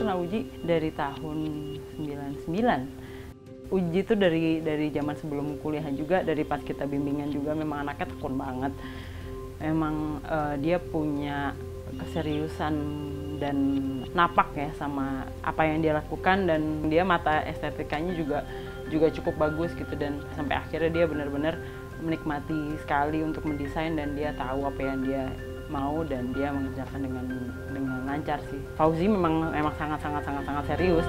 pernah uji dari tahun 99. Uji itu dari zaman sebelum kuliahan juga, dari pas kita bimbingan juga memang anaknya tekun banget. Memang dia punya keseriusan dan napak ya sama apa yang dia lakukan, dan dia mata estetikanya juga cukup bagus gitu, dan sampai akhirnya dia benar-benar menikmati sekali untuk mendesain, dan dia tahu apa yang dia mau dan dia mengerjakan dengan lancar sih. Fauzi memang sangat serius.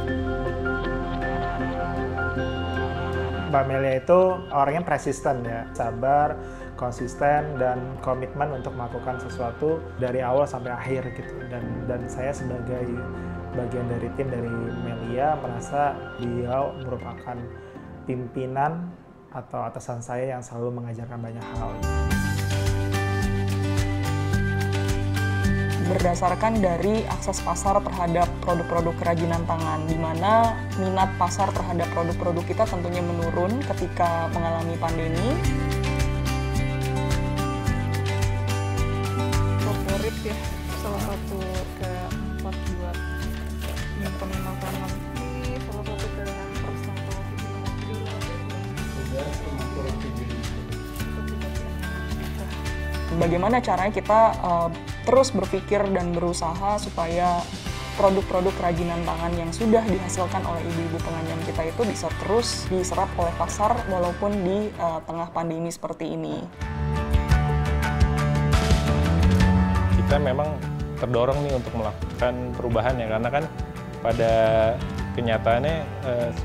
Mbak Melia itu orangnya persisten ya, sabar, konsisten, dan komitmen untuk melakukan sesuatu dari awal sampai akhir gitu. Dan saya sebagai bagian dari tim dari Melia merasa beliau merupakan pimpinan atau atasan saya yang selalu mengajarkan banyak hal. Berdasarkan dari akses pasar terhadap produk-produk kerajinan tangan, di mana minat pasar terhadap produk-produk kita tentunya menurun ketika mengalami pandemi. Favorit ya, salah satu kayak tempat buat nyimpen makanan. Ini salah satu pilihan personal. Bagaimana caranya kita terus berpikir dan berusaha supaya produk-produk kerajinan tangan yang sudah dihasilkan oleh ibu-ibu pengajian kita itu bisa terus diserap oleh pasar walaupun di tengah pandemi seperti ini. Kita memang terdorong nih untuk melakukan perubahan ya, karena kan pada kenyataannya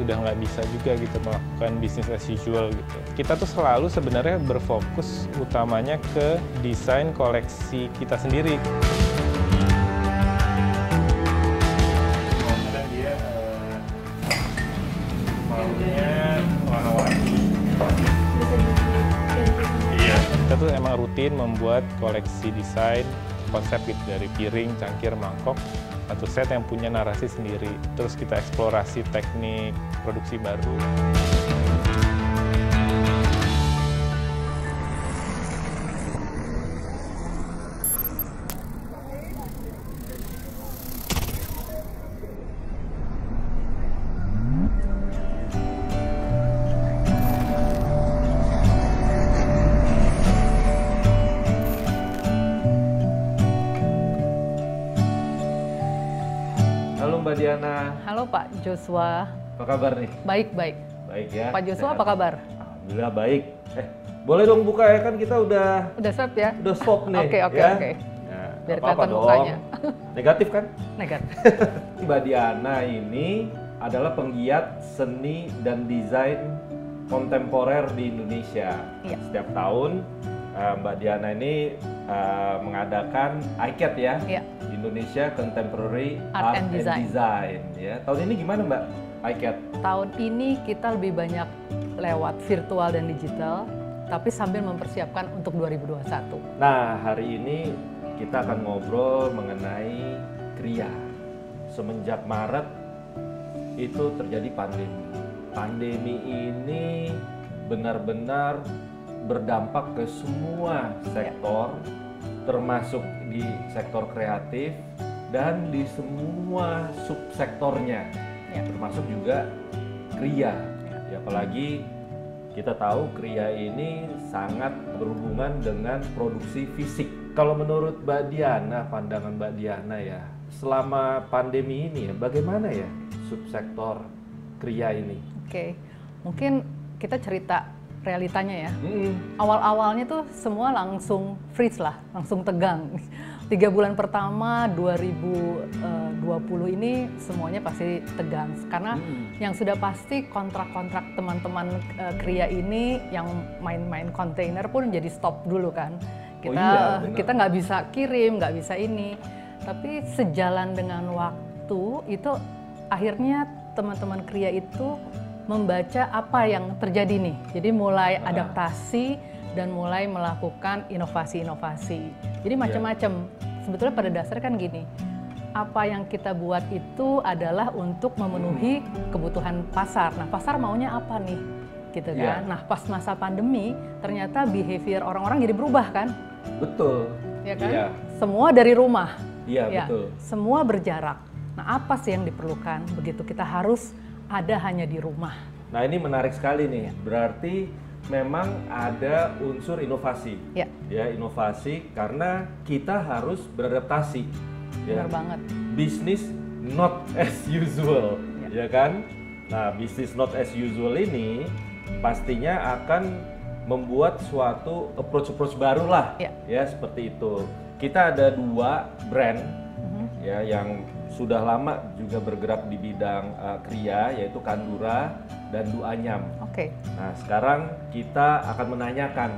sudah nggak bisa juga gitu melakukan bisnis as usual gitu. Kita tuh selalu sebenarnya berfokus utamanya ke desain koleksi kita sendiri. Karena dia maunya warna-warni. Iya. Kita tuh emang rutin membuat koleksi desain konsep gitu, dari piring, cangkir, mangkok, satu set yang punya narasi sendiri. Terus kita eksplorasi teknik produksi baru. Halo Mbak Diana. Halo Pak Joshua. Apa kabar nih? Baik. Baik ya. Pak Joshua Sehat. apa kabar? Alhamdulillah baik. Boleh dong buka ya, kan kita udah Swab ya? udah swab nih. Oke. Ya? Nah, Biar apa-apa kelihatan dong. mukanya. Negatif kan? Negatif. Mbak Diana ini adalah penggiat seni dan desain kontemporer di Indonesia. Iya. Setiap tahun Mbak Diana ini mengadakan ICAT ya, Iya. Indonesia Contemporary Art Art and and Design. Design. Ya. Tahun ini gimana Mbak ICAT? Tahun ini kita lebih banyak lewat virtual dan digital, tapi sambil mempersiapkan untuk 2021. Nah, hari ini kita akan ngobrol mengenai kriya. Semenjak Maret itu terjadi pandemi. Pandemi ini benar-benar berdampak ke semua sektor, termasuk di sektor kreatif dan di semua subsektornya, termasuk juga kriya. Ya, apalagi kita tahu kriya ini sangat berhubungan dengan produksi fisik. Kalau menurut Mbak Diana, pandangan Mbak Diana ya, selama pandemi ini ya, bagaimana ya subsektor kriya ini? Oke, mungkin kita cerita realitanya ya. Awal-awalnya tuh semua langsung freeze lah, langsung tegang. 3 bulan pertama 2020 ini semuanya pasti tegang, karena yang sudah pasti kontrak-kontrak teman-teman kriya ini yang main-main kontainer pun jadi stop dulu kan. Kita nggak bisa kirim, nggak bisa ini. Tapi sejalan dengan waktu itu akhirnya teman-teman kriya itu membaca apa yang terjadi nih. Jadi mulai adaptasi dan mulai melakukan inovasi-inovasi. Jadi macam-macam. Sebetulnya pada dasarnya kan gini, apa yang kita buat itu adalah untuk memenuhi kebutuhan pasar. Nah, pasar maunya apa nih? Gitu kan. Nah, pas masa pandemi ternyata behavior orang-orang jadi berubah kan? Betul. Ya kan? Semua dari rumah. Iya, betul. Semua berjarak. Nah, apa sih yang diperlukan begitu kita harus ada hanya di rumah? Nah, ini menarik sekali nih. Berarti memang ada unsur inovasi. Ya. Ya, inovasi karena kita harus beradaptasi. Ya. Benar banget. Bisnis not as usual, ya kan? Nah, bisnis not as usual ini pastinya akan membuat suatu approach baru lah, ya seperti itu. Kita ada 2 brand, ya yang sudah lama juga bergerak di bidang kriya, yaitu Kandura dan Duanyam. Oke. Nah, sekarang kita akan menanyakan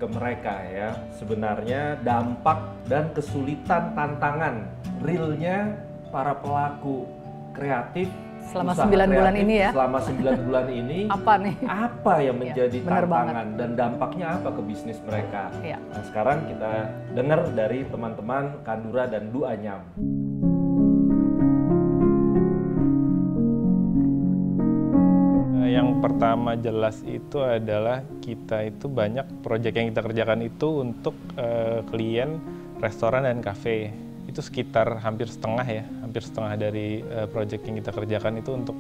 ke mereka ya, sebenarnya dampak dan kesulitan tantangan realnya para pelaku kreatif selama usaha 9 bulan kreatif ini ya. Selama 9 bulan ini Apa nih? apa yang menjadi benar tantangan dan dampaknya apa ke bisnis mereka. Ya. Nah, sekarang kita dengar dari teman-teman Kandura dan Duanyam. Yang pertama jelas itu adalah kita itu banyak proyek yang kita kerjakan itu untuk klien restoran dan kafe. Itu sekitar hampir setengah dari proyek yang kita kerjakan itu untuk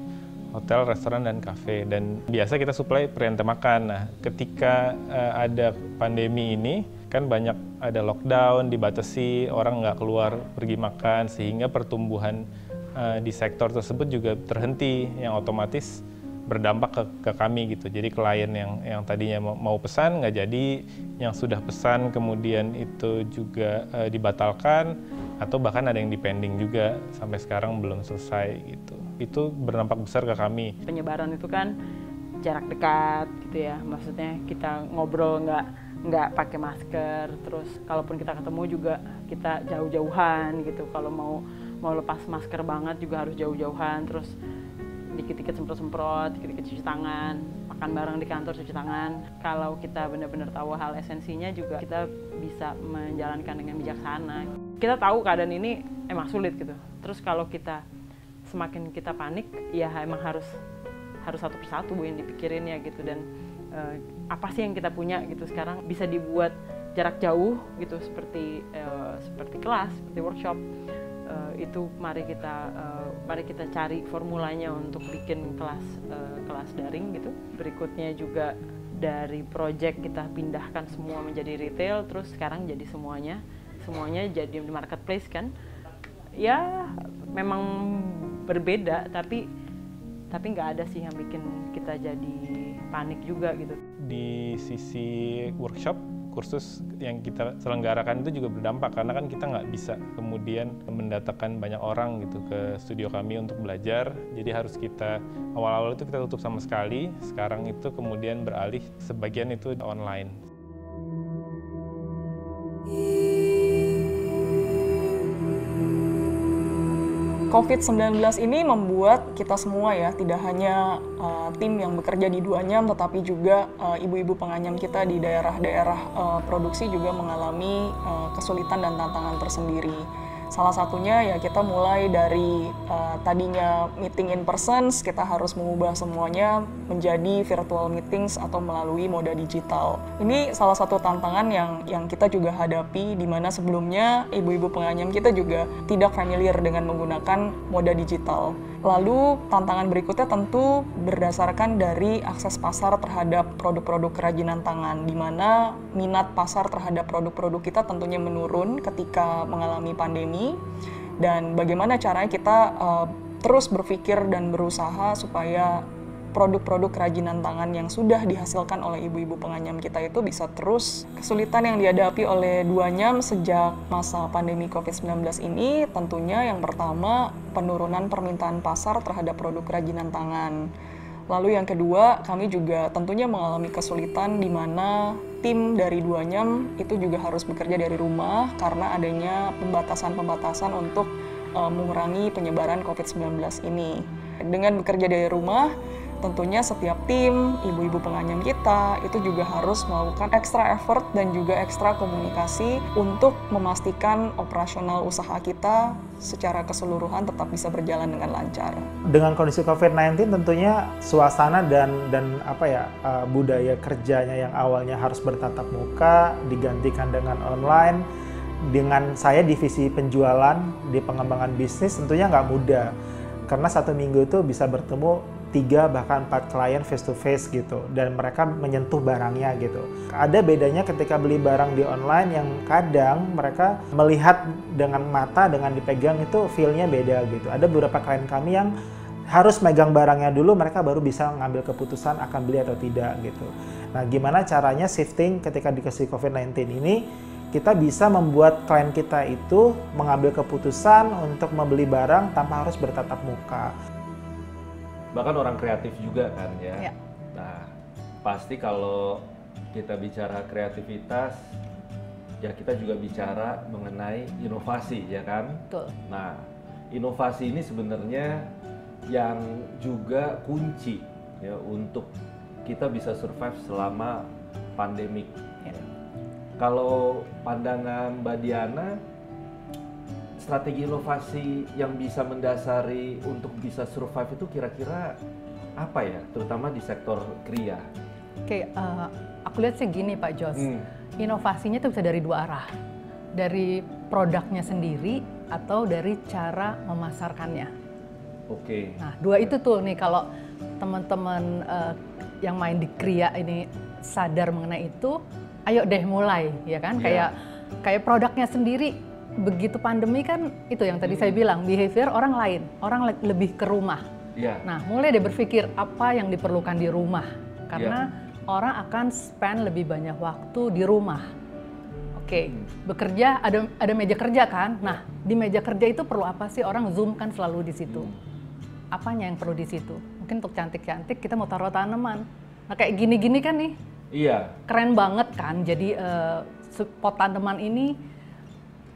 hotel, restoran, dan kafe. Dan biasa kita supply perintah makan. Nah, ketika ada pandemi ini, kan banyak ada lockdown, dibatasi, orang nggak keluar pergi makan, sehingga pertumbuhan di sektor tersebut juga terhenti, yang otomatis berdampak ke kami gitu. Jadi klien yang tadinya mau pesan nggak jadi, yang sudah pesan kemudian itu juga dibatalkan, atau bahkan ada yang dipending juga sampai sekarang belum selesai gitu. Itu berdampak besar ke kami. Penyebaran itu kan jarak dekat gitu ya, maksudnya kita ngobrol nggak pakai masker, terus kalaupun kita ketemu juga kita jauh-jauhan gitu. Kalau mau lepas masker banget juga harus jauh-jauhan, terus dikit-dikit semprot-semprot, dikit-dikit cuci tangan, makan bareng di kantor cuci tangan. Kalau kita benar-benar tahu hal esensinya juga kita bisa menjalankan dengan bijaksana. Kita tahu keadaan ini emang sulit gitu. Terus kalau kita semakin kita panik, ya emang harus satu persatu yang dipikirin ya gitu. Dan apa sih yang kita punya gitu sekarang bisa dibuat jarak jauh gitu, seperti kelas, seperti workshop. Itu mari kita cari formulanya untuk bikin kelas daring gitu. Berikutnya juga dari project kita pindahkan semua menjadi retail, terus sekarang jadi semuanya jadi di marketplace kan. Ya memang berbeda, tapi nggak ada sih yang bikin kita jadi panik juga gitu. Di sisi workshop, kursus yang kita selenggarakan itu juga berdampak, karena kan kita nggak bisa kemudian mendatangkan banyak orang gitu ke studio kami untuk belajar. Jadi harus kita, awal-awal itu kita tutup sama sekali, sekarang itu kemudian beralih sebagian itu online. COVID-19 ini membuat kita semua ya, tidak hanya tim yang bekerja di Duanyam, tetapi juga ibu-ibu penganyam kita di daerah-daerah produksi juga mengalami kesulitan dan tantangan tersendiri. Salah satunya ya kita mulai dari tadinya meeting in person, kita harus mengubah semuanya menjadi virtual meetings atau melalui moda digital. Ini salah satu tantangan yang kita juga hadapi, di mana sebelumnya ibu-ibu penganyam kita juga tidak familiar dengan menggunakan moda digital. Lalu tantangan berikutnya tentu berdasarkan dari akses pasar terhadap produk-produk kerajinan tangan, di mana minat pasar terhadap produk-produk kita tentunya menurun ketika mengalami pandemi, dan bagaimana caranya kita terus berpikir dan berusaha supaya produk-produk kerajinan tangan yang sudah dihasilkan oleh ibu-ibu penganyam kita itu bisa terus. Kesulitan yang dihadapi oleh Duanyam sejak masa pandemi COVID-19 ini tentunya yang pertama penurunan permintaan pasar terhadap produk kerajinan tangan. Lalu yang kedua, kami juga tentunya mengalami kesulitan di mana tim dari Duanyam itu juga harus bekerja dari rumah karena adanya pembatasan-pembatasan untuk mengurangi penyebaran COVID-19 ini. Dengan bekerja dari rumah, tentunya setiap tim, ibu-ibu penganyam kita itu juga harus melakukan extra effort dan juga ekstra komunikasi untuk memastikan operasional usaha kita secara keseluruhan tetap bisa berjalan dengan lancar. Dengan kondisi COVID-19 tentunya suasana dan budaya kerjanya yang awalnya harus bertatap muka digantikan dengan online, dengan saya divisi penjualan di pengembangan bisnis tentunya nggak mudah. Karena 1 minggu itu bisa bertemu 3 bahkan 4 klien face to face gitu. Dan mereka menyentuh barangnya gitu. Ada bedanya ketika beli barang di online yang kadang mereka melihat dengan mata, dengan dipegang itu feel-nya beda gitu. Ada beberapa klien kami yang harus megang barangnya dulu, mereka baru bisa ngambil keputusan akan beli atau tidak gitu. Nah, gimana caranya shifting ketika dikasih COVID-19 ini, kita bisa membuat klien kita itu mengambil keputusan untuk membeli barang tanpa harus bertatap muka. Bahkan orang kreatif juga kan ya. Ya. Nah, pasti kalau kita bicara kreativitas, ya kita juga bicara mengenai inovasi ya kan. Betul. Nah, inovasi ini sebenarnya yang juga kunci ya untuk kita bisa survive selama pandemik. Ya. Kalau pandangan Mbak Diana, strategi inovasi yang bisa mendasari untuk bisa survive itu kira-kira apa ya, terutama di sektor kriya? Oke, aku lihat sih gini Pak Jos, inovasinya itu bisa dari 2 arah. Dari produknya sendiri atau dari cara memasarkannya. Oke. Nah, 2 itu tuh nih kalau teman-teman yang main di kriya ini sadar mengenai itu, ayo deh mulai, ya kan? Kayak produknya sendiri. Begitu pandemi kan itu yang tadi saya bilang, behavior orang lain, orang lebih ke rumah. Nah, mulai deh berpikir apa yang diperlukan di rumah, karena orang akan spend lebih banyak waktu di rumah. Oke, bekerja ada meja kerja kan? Nah, di meja kerja itu perlu apa sih? Orang Zoom kan selalu di situ. Apanya yang perlu di situ? Mungkin untuk cantik-cantik kita mau taruh tanaman. Nah, kayak gini-gini kan nih. Iya. Keren banget kan. Jadi pot tanaman ini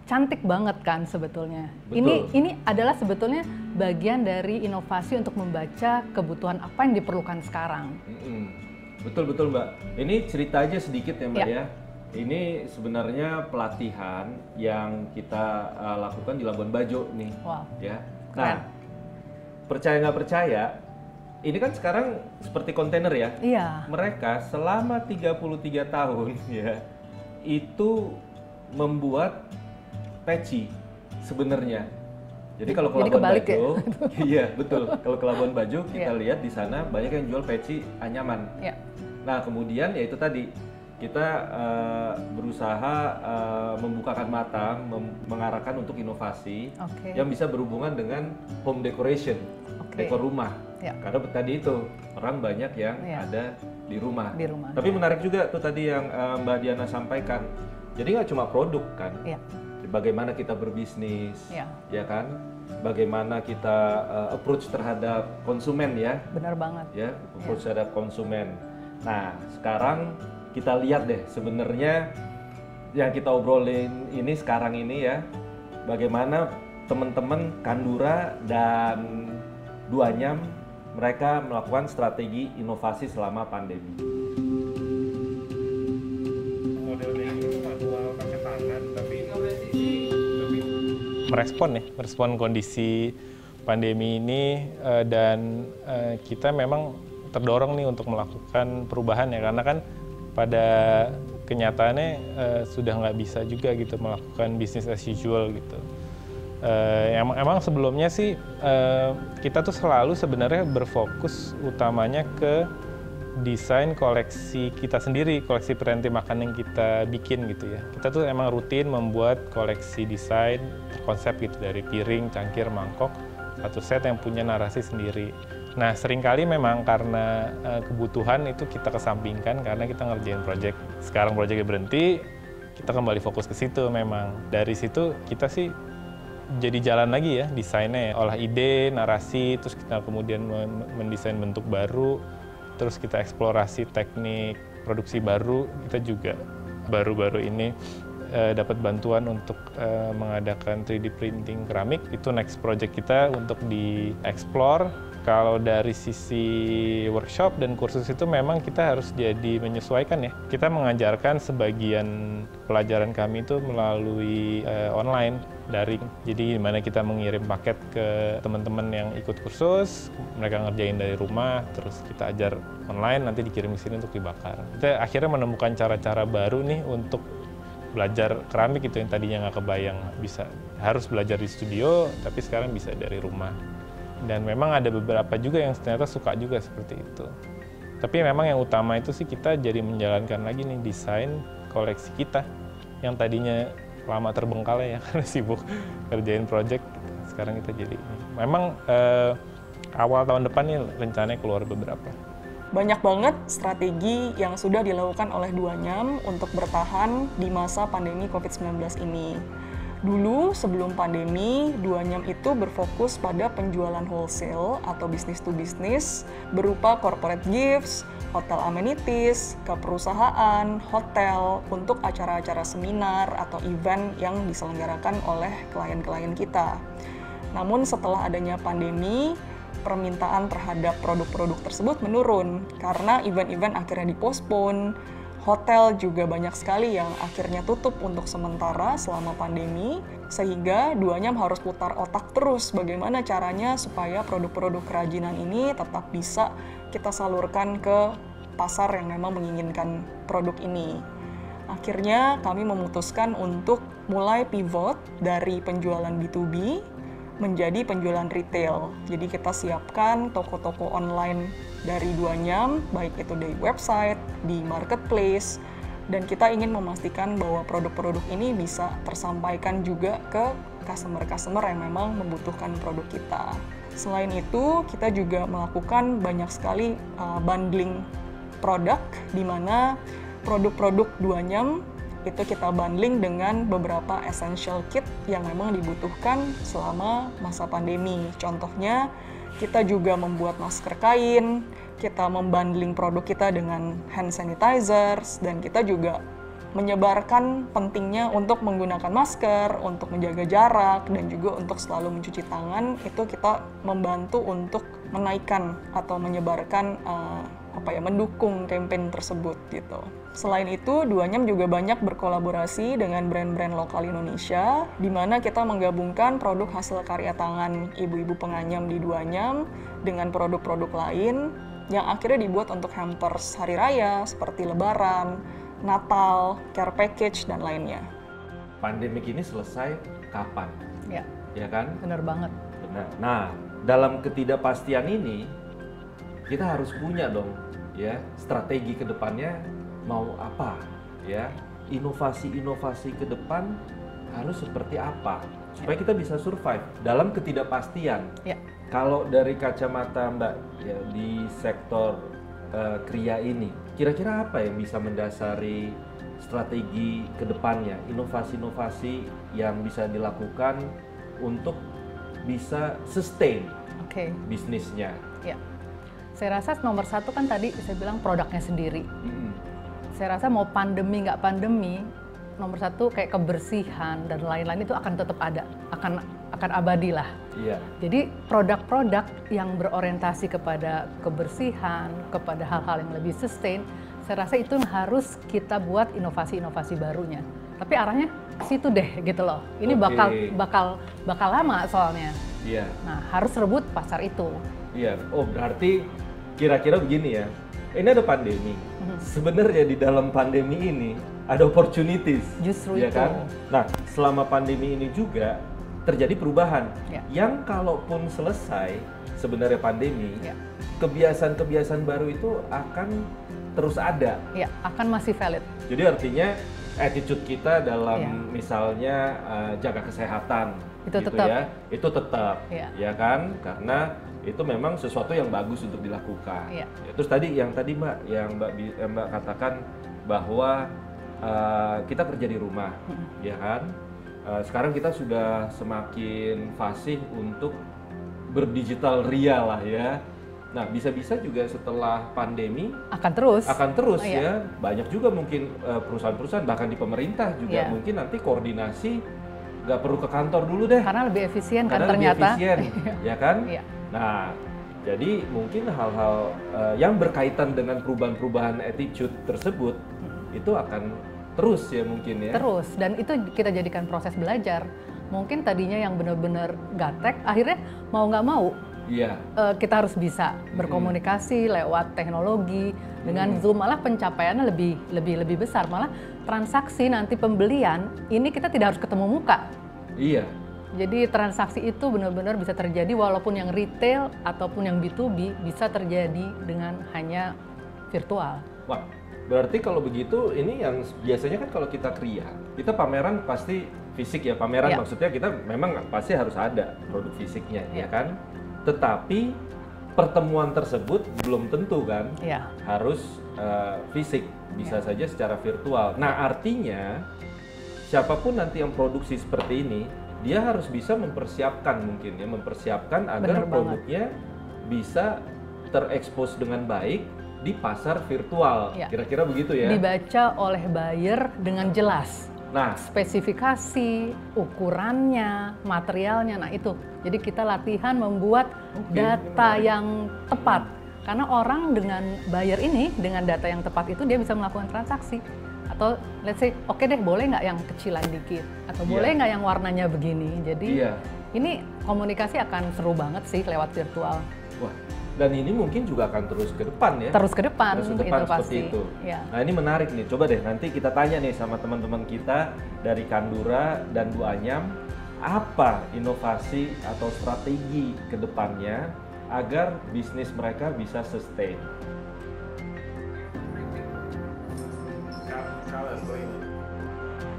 cantik banget kan sebetulnya. Betul. Ini adalah sebetulnya bagian dari inovasi untuk membaca kebutuhan apa yang diperlukan sekarang. Betul Mbak. Ini cerita aja sedikit ya Mbak ya. Ini sebenarnya pelatihan yang kita lakukan di Labuan Bajo nih. Wow. Ya. Keren. Nah, percaya nggak percaya, ini kan sekarang seperti kontainer ya. Iya. Mereka selama 33 tahun ya itu membuat peci sebenarnya. Jadi kalau ke Labuan Bajo, iya betul. Kalau ke Labuan Bajo kita lihat di sana banyak yang jual peci anyaman. Nah kemudian ya itu tadi kita berusaha membukakan mata, mengarahkan untuk inovasi yang bisa berhubungan dengan home decoration, dekor rumah. Karena tadi itu orang banyak yang ada di rumah. Tapi menarik juga tuh tadi yang Mbak Diana sampaikan. Jadi nggak cuma produk kan. Bagaimana kita berbisnis, ya kan? Bagaimana kita approach terhadap konsumen ya? Benar banget. Ya, approach terhadap konsumen. Nah, sekarang kita lihat deh sebenarnya yang kita obrolin ini sekarang ini ya, bagaimana teman-teman Kandura dan Duanyam mereka melakukan strategi inovasi selama pandemi. merespon kondisi pandemi ini dan kita memang terdorong nih untuk melakukan perubahan ya, karena kan pada kenyataannya sudah nggak bisa juga gitu melakukan business as usual gitu. Emang sebelumnya sih kita tuh selalu sebenarnya berfokus utamanya ke desain koleksi kita sendiri, koleksi preventif makanan yang kita bikin gitu ya. Kita tuh emang rutin membuat koleksi desain konsep gitu dari piring, cangkir, mangkok, satu set yang punya narasi sendiri. Nah seringkali memang karena kebutuhan itu kita kesampingkan karena kita ngerjain project. Sekarang projectnya berhenti, kita kembali fokus ke situ memang. Dari situ kita sih jadi jalan lagi ya desainnya, olah ide, narasi, terus kita kemudian mendesain bentuk baru, terus kita eksplorasi teknik produksi baru. Kita juga baru-baru ini dapat bantuan untuk mengadakan 3D printing keramik. Itu next project kita untuk dieksplor. Kalau dari sisi workshop dan kursus itu memang kita harus jadi menyesuaikan ya. Kita mengajarkan sebagian pelajaran kami itu melalui online, daring. Jadi gimana kita mengirim paket ke teman-teman yang ikut kursus, mereka ngerjain dari rumah, terus kita ajar online, nanti dikirim ke sini untuk dibakar. Kita akhirnya menemukan cara-cara baru nih untuk belajar keramik itu yang tadinya nggak kebayang bisa harus belajar di studio, tapi sekarang bisa dari rumah. Dan memang ada beberapa juga yang ternyata suka juga seperti itu. Tapi memang yang utama itu sih kita jadi menjalankan lagi nih desain koleksi kita yang tadinya lama terbengkalai ya karena sibuk kerjain project. Sekarang kita jadi memang awal tahun depan nih rencananya keluar beberapa. Banyak banget strategi yang sudah dilakukan oleh Duanyam untuk bertahan di masa pandemi COVID-19 ini. Dulu sebelum pandemi, Duanyam itu berfokus pada penjualan wholesale atau business to business berupa corporate gifts, hotel amenities, ke perusahaan, hotel untuk acara-acara seminar atau event yang diselenggarakan oleh klien-klien kita. Namun setelah adanya pandemi, permintaan terhadap produk-produk tersebut menurun karena event-event akhirnya dipospon. Hotel juga banyak sekali yang akhirnya tutup untuk sementara selama pandemi, sehingga Duanyam harus putar otak terus bagaimana caranya supaya produk-produk kerajinan ini tetap bisa kita salurkan ke pasar yang memang menginginkan produk ini. Akhirnya kami memutuskan untuk mulai pivot dari penjualan B2B menjadi penjualan retail. Jadi kita siapkan toko-toko online dari Duanyam, baik itu di website, di marketplace, dan kita ingin memastikan bahwa produk-produk ini bisa tersampaikan juga ke customer-customer yang memang membutuhkan produk kita. Selain itu, kita juga melakukan banyak sekali bundling produk, di mana produk-produk Duanyam itu kita bundling dengan beberapa essential kit yang memang dibutuhkan selama masa pandemi. Contohnya, kita juga membuat masker kain, kita membundling produk kita dengan hand sanitizers, dan kita juga menyebarkan pentingnya untuk menggunakan masker, untuk menjaga jarak, dan juga untuk selalu mencuci tangan. Itu kita membantu untuk menaikkan atau menyebarkan mendukung campaign tersebut gitu. Selain itu, Duanyam juga banyak berkolaborasi dengan brand-brand lokal Indonesia, di mana kita menggabungkan produk hasil karya tangan ibu-ibu penganyam di Duanyam dengan produk-produk lain yang akhirnya dibuat untuk hampers hari raya seperti Lebaran, Natal, care package, dan lainnya. Pandemik ini selesai kapan? Ya kan? Benar banget. Benar. Nah, dalam ketidakpastian ini kita harus punya dong ya strategi ke depannya mau apa ya, inovasi-inovasi ke depan harus seperti apa supaya kita bisa survive dalam ketidakpastian. Kalau dari kacamata Mbak ya, di sektor kriya ini kira-kira apa yang bisa mendasari strategi ke depannya, inovasi-inovasi yang bisa dilakukan untuk bisa sustain bisnisnya? Saya rasa nomor satu kan tadi saya bilang produknya sendiri. Saya rasa mau pandemi nggak pandemi, nomor satu kayak kebersihan dan lain-lain itu akan tetap ada, akan abadi lah. Jadi produk-produk yang berorientasi kepada kebersihan, kepada hal-hal yang lebih sustain, saya rasa itu harus kita buat inovasi-inovasi barunya. Tapi arahnya ke situ deh gitu loh. Ini bakal lama soalnya. Nah, harus rebut pasar itu. Oh berarti kira-kira begini ya, ini ada pandemi. Sebenarnya di dalam pandemi ini ada opportunities. Justru ya itu. Kan? Nah, selama pandemi ini juga terjadi perubahan. Yang kalaupun selesai sebenarnya pandemi, kebiasaan-kebiasaan baru itu akan terus ada. Akan masih valid. Jadi artinya attitude kita dalam misalnya jaga kesehatan itu gitu tetap. Itu tetap, ya kan? Karena itu memang sesuatu yang bagus untuk dilakukan. Terus tadi Mbak katakan bahwa kita kerja di rumah, ya kan? Sekarang kita sudah semakin fasih untuk berdigital ria lah ya. Nah, bisa-bisa juga setelah pandemi akan terus ya. Banyak juga mungkin perusahaan-perusahaan bahkan di pemerintah juga mungkin nanti koordinasi nggak perlu ke kantor dulu deh. Karena lebih efisien kan Lebih ternyata. efisien, ya kan? Nah, jadi mungkin hal-hal yang berkaitan dengan perubahan-perubahan attitude tersebut itu akan terus ya mungkin ya. Terus, dan itu kita jadikan proses belajar. Mungkin tadinya yang benar-benar gaptek, akhirnya mau nggak mau kita harus bisa berkomunikasi lewat teknologi dengan Zoom, malah pencapaiannya lebih besar, malah transaksi nanti pembelian, ini kita tidak harus ketemu muka. Iya. Jadi transaksi itu benar-benar bisa terjadi walaupun yang retail ataupun yang B2B bisa terjadi dengan hanya virtual. Wah, berarti kalau begitu ini yang biasanya kan kalau kita kriya, kita pameran pasti fisik ya, pameran maksudnya kita memang pasti harus ada produk fisiknya ya kan? Tetapi pertemuan tersebut belum tentu kan harus fisik, bisa saja secara virtual. Nah artinya siapapun nanti yang produksi seperti ini, dia harus bisa mempersiapkan mungkin ya, mempersiapkan agar produknya bisa terekspos dengan baik di pasar virtual. Kira-kira begitu ya? Dibaca oleh buyer dengan jelas. Nah, spesifikasi, ukurannya, materialnya, nah itu. Jadi kita latihan membuat data yang tepat. Karena orang dengan buyer ini, dengan data yang tepat itu dia bisa melakukan transaksi. Atau let's say, oke deh boleh nggak yang kecilan dikit? Atau boleh nggak yang warnanya begini? Jadi ini komunikasi akan seru banget sih lewat virtual. Wah, dan ini mungkin juga akan terus ke depan ya? Terus ke depan, itu seperti pasti. Itu. Ya. Nah ini menarik nih, coba deh nanti kita tanya nih sama teman-teman kita dari Kandura dan Duanyam, apa inovasi atau strategi ke depannya agar bisnis mereka bisa sustain.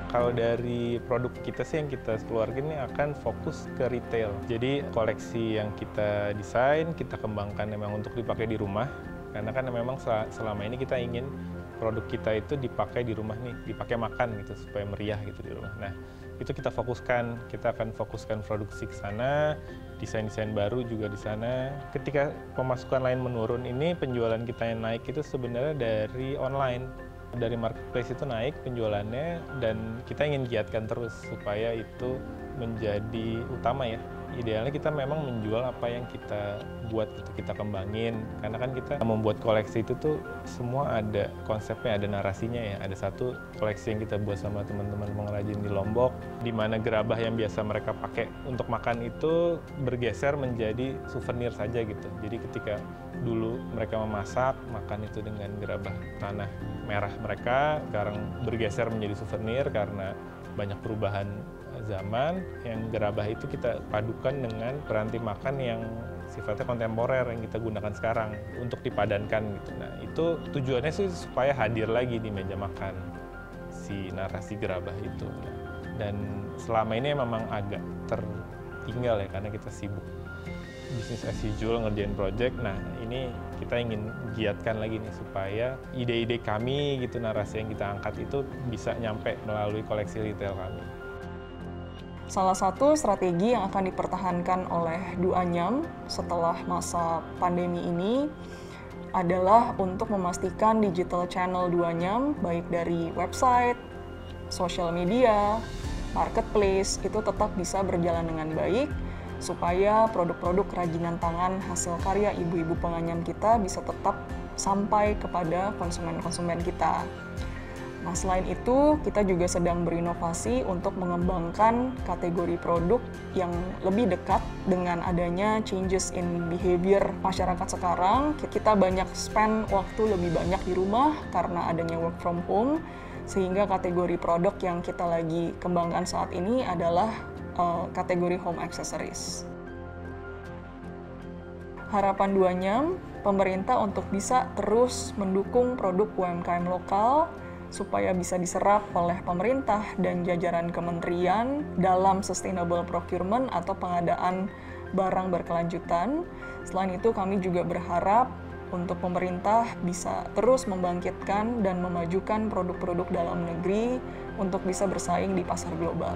Kalau dari produk kita sih yang kita keluarkan ini akan fokus ke retail. Jadi koleksi yang kita desain, kita kembangkan memang untuk dipakai di rumah. Karena kan memang selama ini kita ingin produk kita itu dipakai di rumah nih, dipakai makan gitu supaya meriah gitu di rumah. Nah itu kita fokuskan, kita akan fokuskan produksi ke sana, desain-desain baru juga di sana. Ketika pemasukan lain menurun ini, penjualan kita yang naik itu sebenarnya dari online. Dari marketplace itu naik penjualannya dan kita ingin giatkan terus supaya itu menjadi utama ya. Idealnya kita memang menjual apa yang kita buat, kita kembangin. Karena kan kita membuat koleksi itu tuh semua ada konsepnya, ada narasinya ya. Ada satu koleksi yang kita buat sama teman-teman pengrajin di Lombok, di mana gerabah yang biasa mereka pakai untuk makan itu bergeser menjadi souvenir saja gitu. Jadi ketika dulu mereka memasak, makan itu dengan gerabah tanah merah mereka, sekarang bergeser menjadi souvenir karena banyak perubahan zaman. Yang gerabah itu kita padukan dengan peranti makan yang sifatnya kontemporer yang kita gunakan sekarang untuk dipadankan gitu. Nah itu tujuannya sih supaya hadir lagi di meja makan si narasi gerabah itu. Dan selama ini memang agak tertinggal ya karena kita sibuk bisnis as usual ngerjain project. Nah ini kita ingin giatkan lagi nih supaya ide-ide kami gitu, narasi yang kita angkat itu bisa nyampe melalui koleksi retail kami. Salah satu strategi yang akan dipertahankan oleh Duanyam setelah masa pandemi ini adalah untuk memastikan digital channel Duanyam baik dari website, social media, marketplace itu tetap bisa berjalan dengan baik supaya produk-produk kerajinan tangan hasil karya ibu-ibu penganyam kita bisa tetap sampai kepada konsumen-konsumen kita. Nah, selain itu, kita juga sedang berinovasi untuk mengembangkan kategori produk yang lebih dekat dengan adanya changes in behavior masyarakat sekarang. Kita banyak spend waktu lebih banyak di rumah karena adanya work from home, sehingga kategori produk yang kita lagi kembangkan saat ini adalah kategori home accessories. Harapan Duanyam, pemerintah untuk bisa terus mendukung produk UMKM lokal supaya bisa diserap oleh pemerintah dan jajaran kementerian dalam sustainable procurement atau pengadaan barang berkelanjutan. Selain itu, kami juga berharap untuk pemerintah bisa terus membangkitkan dan memajukan produk-produk dalam negeri untuk bisa bersaing di pasar global.